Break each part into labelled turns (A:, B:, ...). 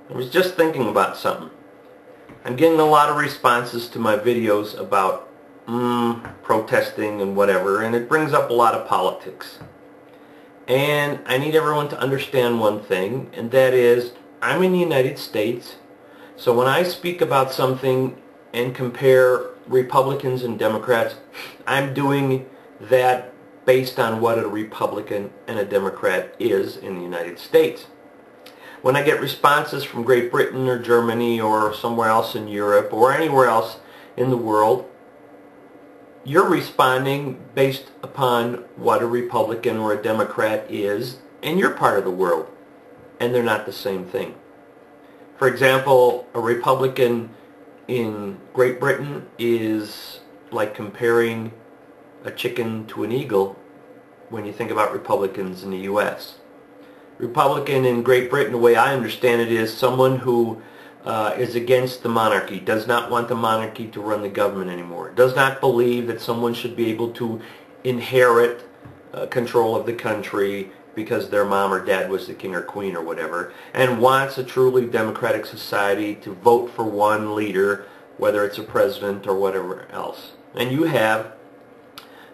A: I was just thinking about something. I'm getting a lot of responses to my videos about protesting and whatever, and it brings up a lot of politics. And I need everyone to understand one thing, and that is, I'm in the United States, so when I speak about something and compare Republicans and Democrats, I'm doing that based on what a Republican and a Democrat is in the United States. When I get responses from Great Britain or Germany or somewhere else in Europe or anywhere else in the world, you're responding based upon what a Republican or a Democrat is in your part of the world, and they're not the same thing. For example, a Republican in Great Britain is like comparing a chicken to an eagle when you think about Republicans in the U.S. Republican in Great Britain, the way I understand it, is someone who is against the monarchy, does not want the monarchy to run the government anymore, does not believe that someone should be able to inherit control of the country because their mom or dad was the king or queen or whatever, and wants a truly democratic society to vote for one leader, whether it's a president or whatever else. And you have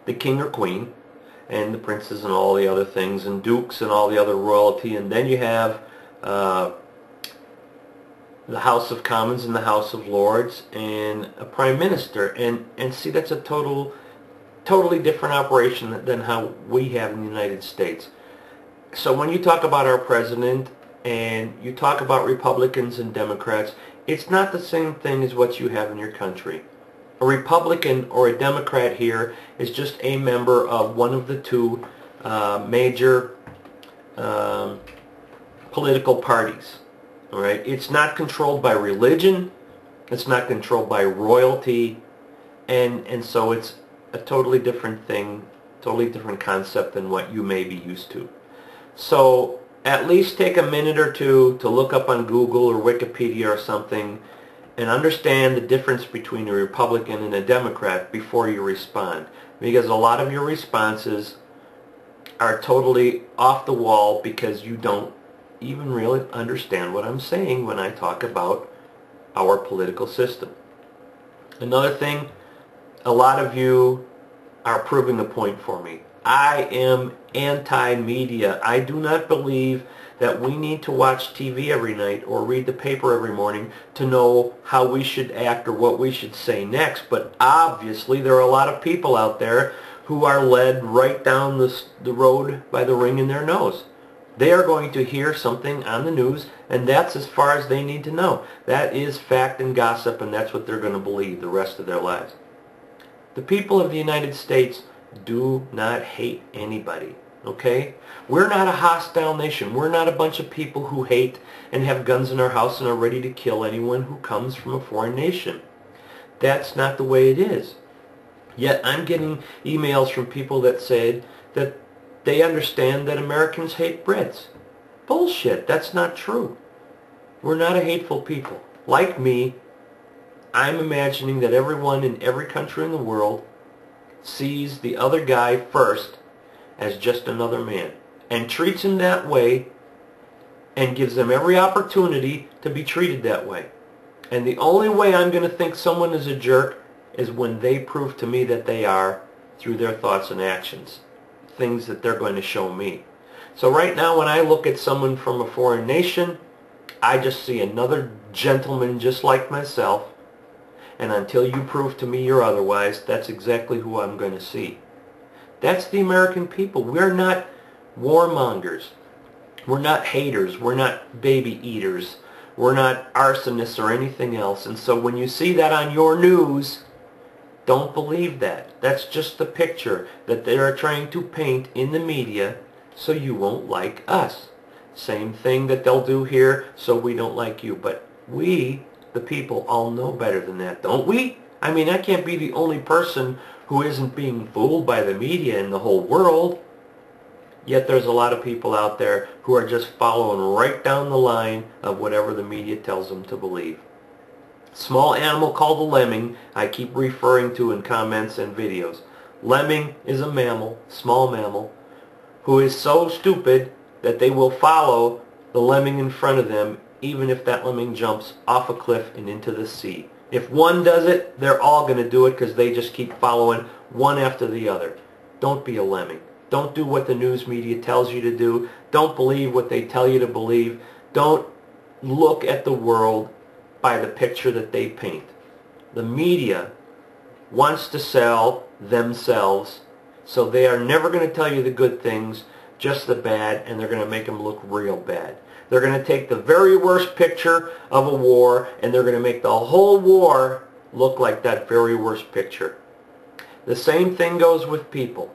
A: the king or queen and the princes and all the other things and dukes and all the other royalty, and then you have the House of Commons and the House of Lords and a Prime Minister, and see, that's a totally different operation than how we have in the United States. So when you talk about our president and you talk about Republicans and Democrats, it's not the same thing as what you have in your country. A Republican or a Democrat here is just a member of one of the two major political parties. All right? It's not controlled by religion. It's not controlled by royalty. And so it's a totally different thing, totally different concept than what you may be used to. So at least take a minute or two to look up on Google or Wikipedia or something and understand the difference between a Republican and a Democrat before you respond. Because a lot of your responses are totally off the wall because you don't even really understand what I'm saying when I talk about our political system. Another thing, a lot of you are proving a point for me. I am anti-media. I do not believe that we need to watch TV every night or read the paper every morning to know how we should act or what we should say next. But obviously there are a lot of people out there who are led right down the road by the ring in their nose. They are going to hear something on the news, and that's as far as they need to know. That is fact and gossip, and that's what they're going to believe the rest of their lives. The people of the United States do not hate anybody, okay? We're not a hostile nation. We're not a bunch of people who hate and have guns in our house and are ready to kill anyone who comes from a foreign nation. That's not the way it is. Yet I'm getting emails from people that said that they understand that Americans hate Brits. Bullshit. That's not true. We're not a hateful people. Like me, I'm imagining that everyone in every country in the world sees the other guy first as just another man and treats him that way and gives them every opportunity to be treated that way. And the only way I'm going to think someone is a jerk is when they prove to me that they are through their thoughts and actions, things that they're going to show me. So right now when I look at someone from a foreign nation, I just see another gentleman just like myself. And until you prove to me you're otherwise, that's exactly who I'm going to see. That's the American people. We're not warmongers. We're not haters. We're not baby eaters. We're not arsonists or anything else. And so when you see that on your news, don't believe that. That's just the picture that they are trying to paint in the media so you won't like us. Same thing that they'll do here so we don't like you. But we, the people, all know better than that, don't we? I mean, I can't be the only person who isn't being fooled by the media in the whole world. Yet there's a lot of people out there who are just following right down the line of whatever the media tells them to believe. Small animal called a lemming, I keep referring to in comments and videos. Lemming is a mammal, small mammal, who is so stupid that they will follow the lemming in front of them even if that lemming jumps off a cliff and into the sea. If one does it, they're all going to do it because they just keep following one after the other. Don't be a lemming. Don't do what the news media tells you to do. Don't believe what they tell you to believe. Don't look at the world by the picture that they paint. The media wants to sell themselves, so they are never going to tell you the good things, just the bad, and they're going to make them look real bad. They're going to take the very worst picture of a war, and they're going to make the whole war look like that very worst picture. The same thing goes with people.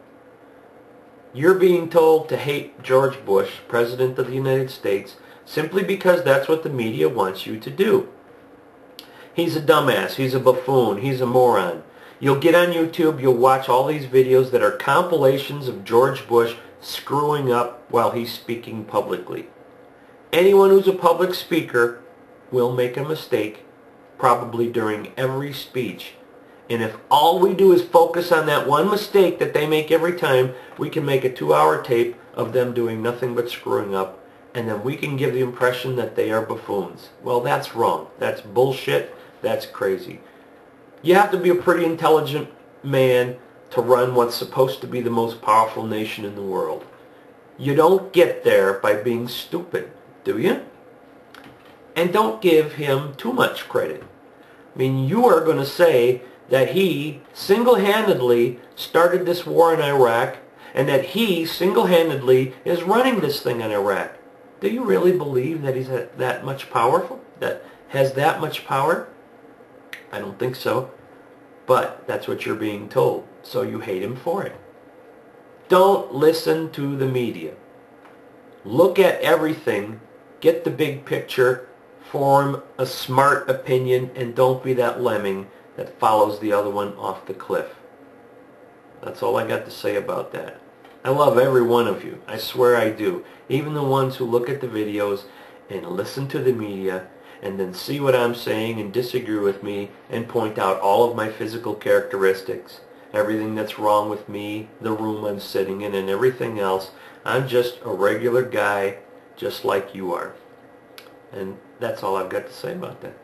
A: You're being told to hate George Bush, President of the United States, simply because that's what the media wants you to do. He's a dumbass, he's a buffoon, he's a moron. You'll get on YouTube, you'll watch all these videos that are compilations of George Bush screwing up while he's speaking publicly. Anyone who's a public speaker will make a mistake, probably during every speech. And if all we do is focus on that one mistake that they make every time, we can make a 2-hour tape of them doing nothing but screwing up, and then we can give the impression that they are buffoons. Well, that's wrong. That's bullshit. That's crazy. You have to be a pretty intelligent man to run what's supposed to be the most powerful nation in the world. You don't get there by being stupid, do you? And don't give him too much credit. I mean, you are going to say that he single-handedly started this war in Iraq and that he single-handedly is running this thing in Iraq. Do you really believe that he's that much powerful? That has that much power? I don't think so. But that's what you're being told, so you hate him for it. Don't listen to the media. Look at everything, get the big picture, form a smart opinion, and don't be that lemming that follows the other one off the cliff. That's all I got to say about that. I love every one of you. I swear I do. Even the ones who look at the videos and listen to the media and then see what I'm saying and disagree with me and point out all of my physical characteristics, everything that's wrong with me, the room I'm sitting in, and everything else. I'm just a regular guy just like you are. And that's all I've got to say about that.